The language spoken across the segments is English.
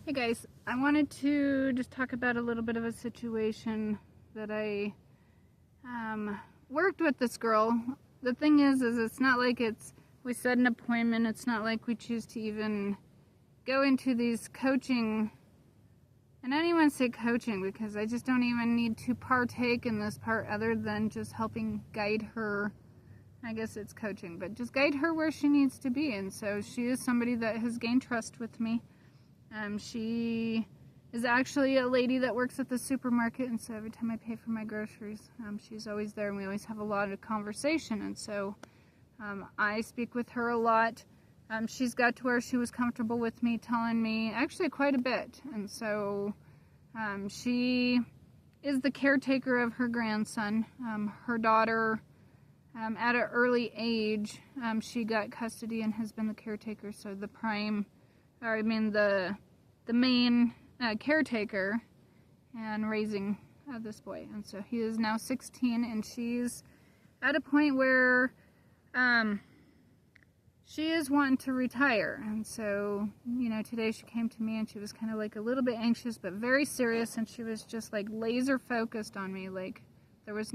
Hey guys, I wanted to just talk about a little bit of a situation that I worked with this girl. The thing is it's not like we set an appointment. It's not like we choose to even go into these coaching. And I don't even say coaching because I just don't even need to partake in this part other than just helping guide her. I guess it's coaching, but just guide her where she needs to be. And so she is somebody that has gained trust with me. She is actually a lady that works at the supermarket, and so every time I pay for my groceries, she's always there, and we always have a lot of conversation. And so I speak with her a lot. She's got to where she was comfortable with me telling me actually quite a bit. And so she is the caretaker of her grandson. Her daughter, at an early age, she got custody and has been the caretaker. So the main caretaker and raising this boy. And so he is now 16, and she's at a point where she is wanting to retire. And so, today she came to me and she was kind of like a little bit anxious, but very serious. And she was just like laser focused on me. Like there was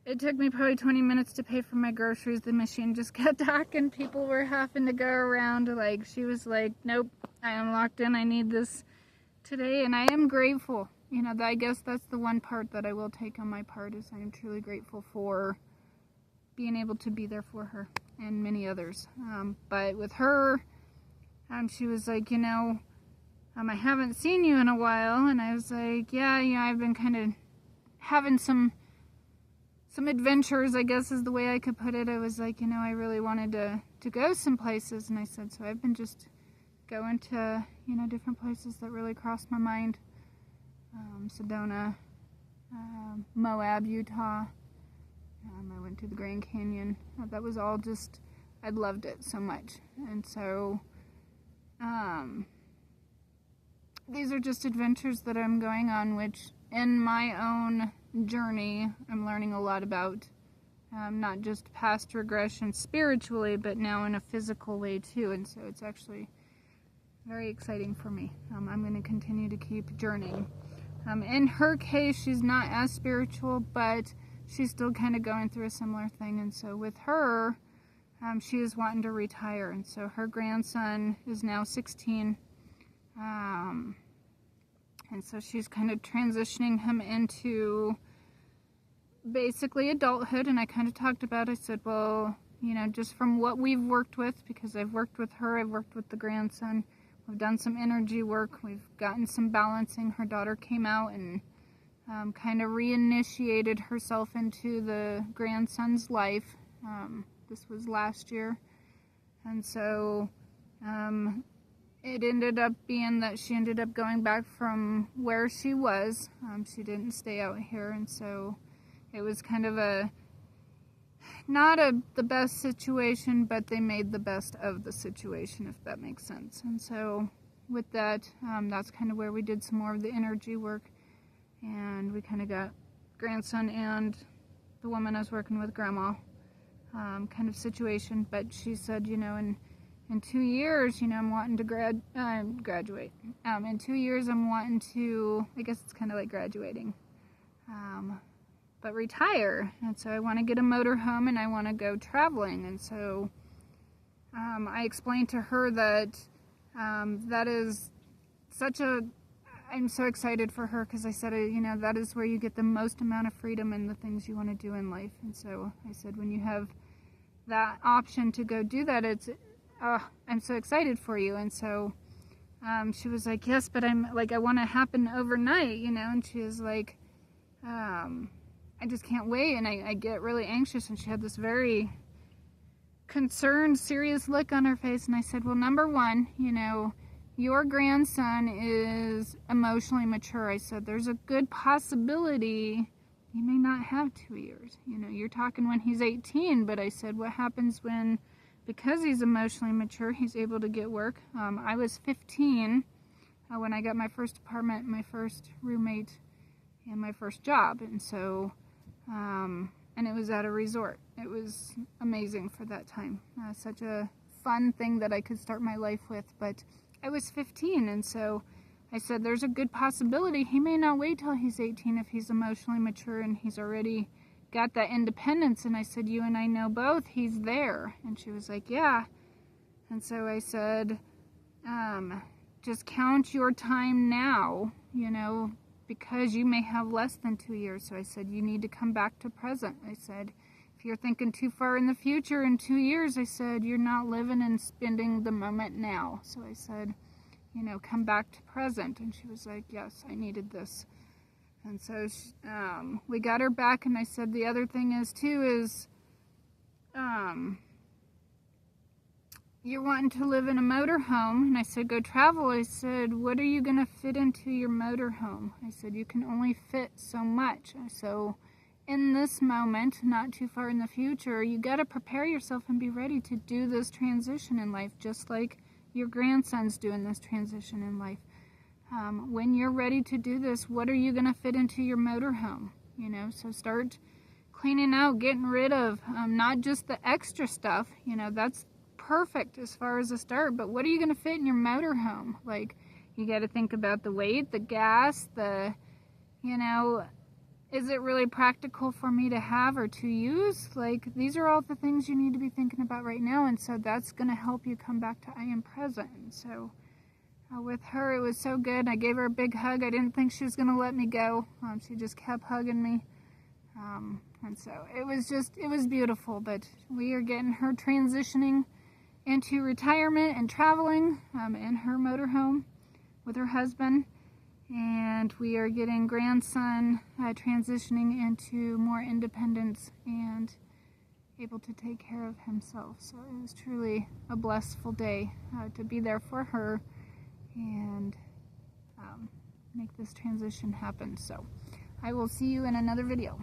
it took me probably 20 minutes to pay for my groceries. The machine just kept talking. People were having to go around. Like, she was like, nope, I am locked in. I need this today. And I am grateful. I guess that's the one part that I will take on my part is I am truly grateful for being able to be there for her and many others. But with her, she was like, I haven't seen you in a while. And I was like, yeah, I've been kind of having some adventures, I guess is the way I could put it. I was like, I really wanted to go some places. And I said, so I've been just going to, different places that really crossed my mind. Sedona, Moab, Utah. I went to the Grand Canyon. That was all just, I loved it so much. And so, these are just adventures that I'm going on, which in my own journey, I'm learning a lot about not just past regression spiritually, but now in a physical way too. And so it's actually very exciting for me. I'm going to continue to keep journeying. In her case, she's not as spiritual, but she's still kind of going through a similar thing. And so with her, she is wanting to retire. And so her grandson is now 16. And so she's kind of transitioning him into basically adulthood. And I kind of talked about, I said, well, just from what we've worked with, because I've worked with her, I've worked with the grandson, we've done some energy work, we've gotten some balancing. Her daughter came out and kind of reinitiated herself into the grandson's life. This was last year. And so it ended up being that she ended up going back from where she was. She didn't stay out here, and so it was kind of the best situation, but they made the best of the situation, if that makes sense. And so with that, that's kind of where we did some more of the energy work, and we kind of got grandson and the woman I was working with, grandma, kind of situation. But she said, in 2 years, I'm wanting to graduate. In 2 years, I'm wanting to, I guess it's kind of like graduating, but retire. And so I want to get a motorhome and I want to go traveling. And so I explained to her that that is I'm so excited for her, because I said, that is where you get the most amount of freedom in the things you want to do in life. And so I said, when you have that option to go do that, I'm so excited for you. And so she was like, yes, but I want to happen overnight, and she was like, I just can't wait. And I get really anxious. And she had this very concerned, serious look on her face. And I said, well, number one, your grandson is emotionally mature. I said, there's a good possibility he may not have 2 years. You're talking when he's 18. But I said, what happens when, because he's emotionally mature, he's able to get work? I was 15 when I got my first apartment, my first roommate, and my first job. And so, and it was at a resort. It was amazing for that time. Such a fun thing that I could start my life with. But I was 15, and so I said there's a good possibility he may not wait till he's 18 if he's emotionally mature and he's already got that independence. And I said, you and I know both, he's there. And she was like, yeah. And so I said, just count your time now, you know, because you may have less than 2 years. So I said, you need to come back to present. I said, if you're thinking too far in the future in 2 years, I said, you're not living and spending the moment now. So I said, you know, come back to present. And she was like, yes, I needed this. And so we got her back, and I said, the other thing is too is you're wanting to live in a motorhome. And I said, go travel. I said, what are you going to fit into your motorhome? I said, you can only fit so much. So in this moment, not too far in the future, you got to prepare yourself and be ready to do this transition in life, just like your grandson's doing this transition in life. When you're ready to do this, what are you going to fit into your motorhome? You know, so start cleaning out, getting rid of not just the extra stuff. You know, that's perfect as far as a start, but what are you going to fit in your motorhome? Like, you got to think about the weight, the gas, you know, is it really practical for me to have or to use? Like, these are all the things you need to be thinking about right now, and so that's going to help you come back to I am present. And so with her, it was so good. I gave her a big hug. I didn't think she was going to let me go. She just kept hugging me. And so it was beautiful. But we are getting her transitioning into retirement and traveling in her motorhome with her husband. And we are getting grandson transitioning into more independence and able to take care of himself. So it was truly a blissful day to be there for her and make this transition happen. So I will see you in another video.